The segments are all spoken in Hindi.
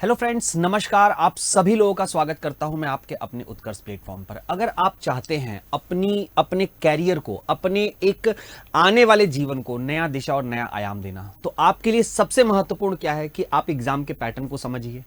हेलो फ्रेंड्स, नमस्कार। आप सभी लोगों का स्वागत करता हूं मैं आपके अपने उत्कर्ष प्लेटफॉर्म पर। अगर आप चाहते हैं अपने कैरियर को, अपने एक आने वाले जीवन को नया दिशा और नया आयाम देना, तो आपके लिए सबसे महत्वपूर्ण क्या है कि आप एग्जाम के पैटर्न को समझिए।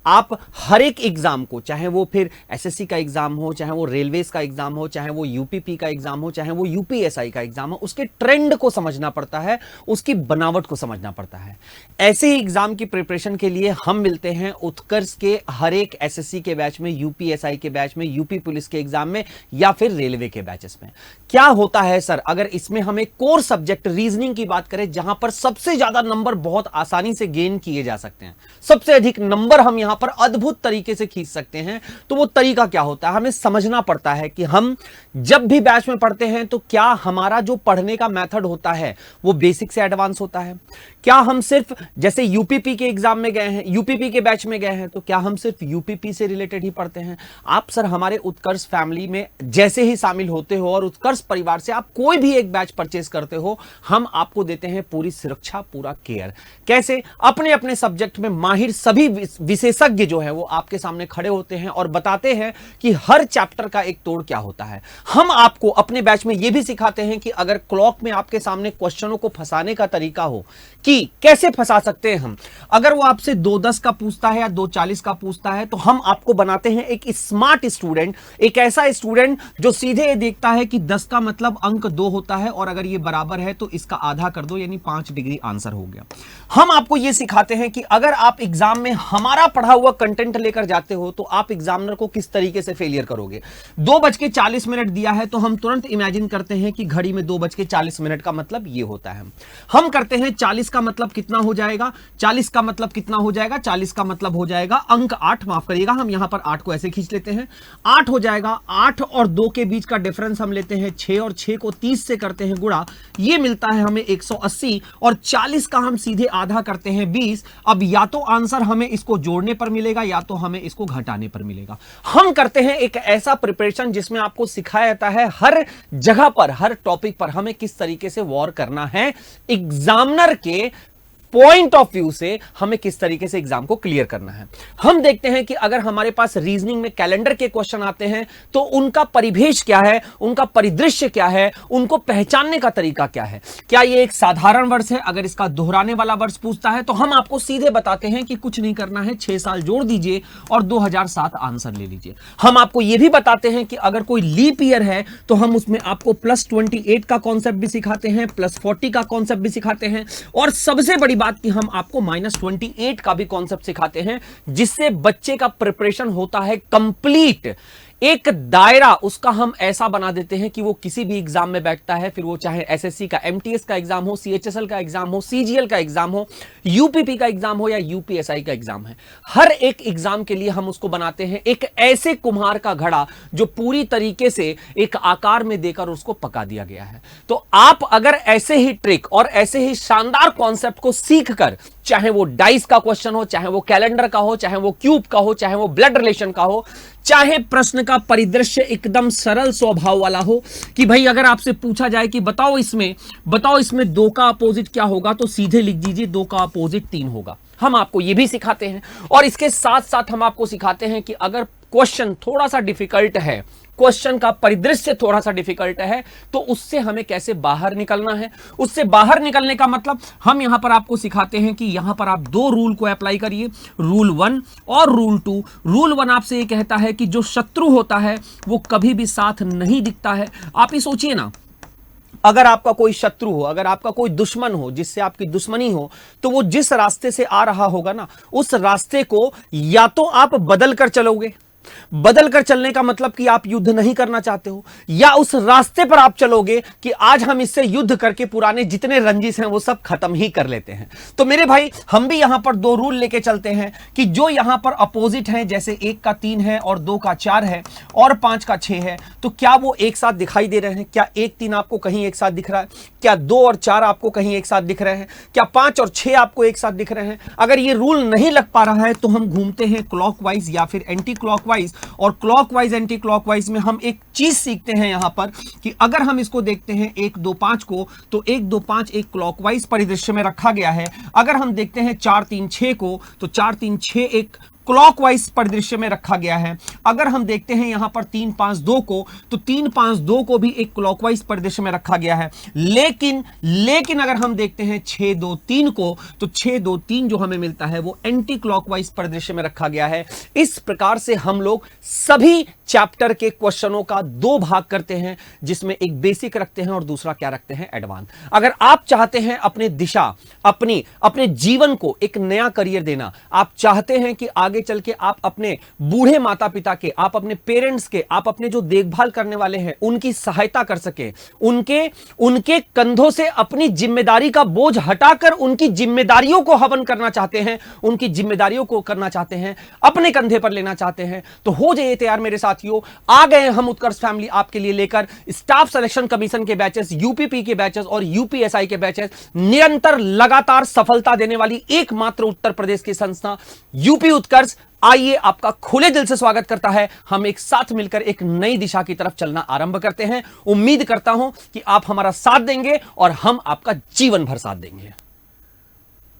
आप हर एक एग्जाम को, चाहे वो फिर एसएससी का एग्जाम हो, चाहे वो रेलवेज का एग्जाम हो, चाहे वो यूपीपी का एग्जाम हो, चाहे वो यूपीएसआई का एग्जाम हो, उसके ट्रेंड को समझना पड़ता है, उसकी बनावट को समझना पड़ता है। ऐसे ही एग्जाम की प्रिपरेशन के लिए हम मिलते हैं उत्कर्ष के हर एक एसएससी के बैच में, यूपीएसआई के बैच में, यूपी पुलिस के एग्जाम में या फिर रेलवे के बैचेस में। क्या होता है सर, अगर इसमें हमें कोर सब्जेक्ट रीजनिंग की बात करें, जहां पर सबसे ज्यादा नंबर बहुत आसानी से गेन किए जा सकते हैं, सबसे अधिक नंबर हम यहां पर अद्भुत तरीके से खींच सकते हैं, तो वो तरीका क्या होता है? हमें समझना पड़ता है कि हम जब भी बैच में पढ़ते हैं तो क्या हमारा जो पढ़ने का मेथड होता है वो बेसिक से एडवांस होता है। क्या हम सिर्फ जैसे यूपीपी के एग्जाम में गए हैं, यूपीपी के बैच में गए हैं, तो क्या हम सिर्फ यूपीपी से रिलेटेड ही पढ़ते हैं? आप सर हमारे उत्कर्ष फैमिली में जैसे ही शामिल होते हो और उत्कर्ष परिवार से आप कोई भी एक बैच परचेस करते हो, हम आपको देते हैं पूरी सुरक्षा, पूरा केयर। कैसे? अपने अपने सब्जेक्ट में माहिर सभी विशेषज्ञ जो है वो आपके सामने खड़े होते हैं और बताते हैं कि हर चैप्टर का एक तोड़ क्या होता है। हम आपको अपने बैच में यह भी सिखाते हैं कि अगर क्लॉक में आपके सामने क्वेश्चनों को फंसाने का तरीका हो कि कैसे फंसा सकते हैं हम, अगर वो आपसे 2:10 का पूछता है या 2:40 का पूछता है, तो हम आपको बनाते हैं एक स्मार्ट स्टूडेंट, एक ऐसा स्टूडेंट जो सीधे ये देखता है कि 10 का मतलब अंक 2 होता है और अगर ये बराबर है तो इसका आधा कर दो, यानी 5 डिग्री आंसर हो गया। हम आपको यह सिखाते हैं कि अगर आप एग्जाम में हमारा पढ़ा हुआ कंटेंट लेकर जाते हो तो आप एग्जामिनर को किस तरीके से फेलियर करोगे। 2:40 दिया है तो हम तुरंत इमेजिन करते हैं कि घड़ी में 2:40 का मतलब यह होता है। हम करते हैं 40 का मतलब कितना हो जाएगा, 40 का मतलब कितना हो जाएगा, 40 का मतलब हो जाएगा अंक 8, माफ करिएगा, हम यहां पर 8 को ऐसे खींच लेते हैं, 8 हो जाएगा। 8 और 2 के बीच का डिफरेंस हम लेते हैं 6 और 6 को 30 से करते हैं गुणा, ये मिलता है हमें 180 और 40 का हम सीधे आधा करते हैं 20। अब या तो आंसर हमें इसको जोड़ने पर मिलेगा या तो हमें इसको घटाने पर मिलेगा। हम करते हैं एक ऐसा प्रिपरेशन जिसमें आपको सिखाया जाता है हर जगह पर, हर टॉपिक पर हमें किस तरीके से वॉर करना है, एग्जामिनर के पॉइंट ऑफ व्यू से हमें किस तरीके से एग्जाम को क्लियर करना है। हम देखते हैं कि अगर हमारे पास रीजनिंग में कैलेंडर के क्वेश्चन आते हैं तो उनका परिवेश क्या है, उनका परिदृश्य क्या है, उनको पहचानने का तरीका क्या है। क्या ये एक साधारण वर्ष है? अगर इसका दोहराने वाला वर्ष पूछता है तो हम आपको सीधे बताते हैं कि कुछ नहीं करना है, 6 साल जोड़ दीजिए और 2007 आंसर ले लीजिए। हम आपको यह भी बताते हैं कि अगर कोई लीप ईयर है तो हम उसमें आपको +28 का कॉन्सेप्ट भी सिखाते हैं, +40 का कॉन्सेप्ट भी सिखाते हैं और सबसे बड़ी बात कि हम आपको -28 का भी कॉन्सेप्ट सिखाते हैं, जिससे बच्चे का प्रिपरेशन होता है कंप्लीट। एक दायरा उसका हम ऐसा बना देते हैं कि वो किसी भी एग्जाम में बैठता है, फिर वो चाहे एसएससी का, एमटीएस का एग्जाम हो, सीएचएसएल का एग्जाम हो, सीजीएल का एग्जाम हो, यूपीपी का एग्जाम हो या यूपीएसआई का एग्जाम है, हर एक एग्जाम के लिए हम उसको बनाते हैं एक ऐसे कुम्हार का घड़ा जो पूरी तरीके से एक आकार में देकर उसको पका दिया गया है। तो आप अगर ऐसे ही ट्रिक और ऐसे ही शानदार कॉन्सेप्ट को सीख कर, चाहे वो डाइस का क्वेश्चन हो, चाहे वो कैलेंडर का हो, चाहे वो क्यूब का हो, चाहे वो ब्लड रिलेशन का हो, चाहे प्रश्न का परिदृश्य एकदम सरल स्वभाव वाला हो कि भाई अगर आपसे पूछा जाए कि बताओ इसमें 2 का अपोजिट क्या होगा, तो सीधे लिख दीजिए 2 का अपोजिट 3 होगा। हम आपको यह भी सिखाते हैं और इसके साथ साथ हम आपको सिखाते हैं कि अगर क्वेश्चन थोड़ा सा डिफिकल्ट है, क्वेश्चन का परिदृश्य थोड़ा सा डिफिकल्ट है, तो उससे हमें कैसे बाहर निकलना है। उससे बाहर निकलने का मतलब हम यहां पर आपको सिखाते हैं कि यहां पर आप 2 रूल को अप्लाई करिए, रूल 1 और रूल 2। रूल 1 आपसे ये कहता है कि जो शत्रु होता है वो कभी भी साथ नहीं दिखता है। आप ये सोचिए ना, अगर आपका कोई शत्रु हो, अगर आपका कोई दुश्मन हो जिससे आपकी दुश्मनी हो, तो वो जिस रास्ते से आ रहा होगा ना, उस रास्ते को या तो आप बदल कर चलोगे, बदल कर चलने का मतलब कि आप युद्ध नहीं करना चाहते हो, या उस रास्ते पर आप चलोगे कि आज हम इससे युद्ध करके पुराने जितने रंजिश हैं वो सब खत्म ही कर लेते हैं। तो मेरे भाई, हम भी यहां पर 2 रूल लेके चलते हैं कि जो यहां पर अपोजिट है, जैसे 1 का 3 है और 2 का 4 है और 5 का 6 है, तो क्या वो एक साथ दिखाई दे रहे हैं? क्या 1 3 आपको कहीं एक साथ दिख रहा है? क्या 2 और 4 आपको कहीं एक साथ दिख रहे हैं? क्या 5 और 6 आपको एक साथ दिख रहे हैं? अगर ये रूल नहीं लग पा रहा है तो हम घूमते हैं क्लॉकवाइज या फिर एंटी क्लॉकवाइज क्लॉकवाइज, और क्लॉकवाइज एंटी क्लॉकवाइज में हम एक चीज सीखते हैं यहां पर कि अगर हम इसको देखते हैं 1 2 5 को, तो 1 2 5 एक क्लॉकवाइज परिदृश्य में रखा गया है। अगर हम देखते हैं 4 3 6 को, तो 4 3 6 एक क्लॉकवाइज परिदृश्य में रखा गया है। अगर हम देखते हैं यहां पर 3 5 2 को, तो 3 5 2 को भी एक क्लॉकवाइज परिदृश्य में रखा गया है। लेकिन अगर हम देखते हैं 6 2 3 को, तो 6 2 3 जो हमें मिलता है वो एंटी क्लॉकवाइज परिदृश्य में रखा गया है। इस प्रकार से हम लोग सभी चैप्टर के क्वेश्चनों का 2 भाग करते हैं, जिसमें एक बेसिक रखते हैं और दूसरा क्या रखते हैं, एडवांस। अगर आप चाहते हैं अपनी दिशा, अपने जीवन को एक नया करियर देना, आप चाहते हैं कि आगे चल के आप अपने बूढ़े माता पिता के, आप अपने पेरेंट्स के, आप अपने जो देखभाल करने वाले हैं उनकी सहायता कर सके, उनके कंधों से अपनी जिम्मेदारी का बोझ हटाकर उनकी जिम्मेदारियों को हवन करना चाहते हैं, उनकी जिम्मेदारियों को करना चाहते हैं, अपने कंधे पर लेना चाहते हैं, तो हो जाइए तैयार मेरे साथियों। आ गए हम उत्कर्ष फैमिली आपके लिए लेकर स्टाफ सिलेक्शन कमीशन के बैचेस, यूपीपी के बैचेस और यूपीएसआई के बैचेस, निरंतर लगातार सफलता देने वाली एकमात्र उत्तर प्रदेश की संस्था यूपी उत्कर्ष। आइए, आपका खुले दिल से स्वागत करता है। हम एक साथ मिलकर एक नई दिशा की तरफ चलना आरंभ करते हैं। उम्मीद करता हूं कि आप हमारा साथ देंगे और हम आपका जीवन भर साथ देंगे।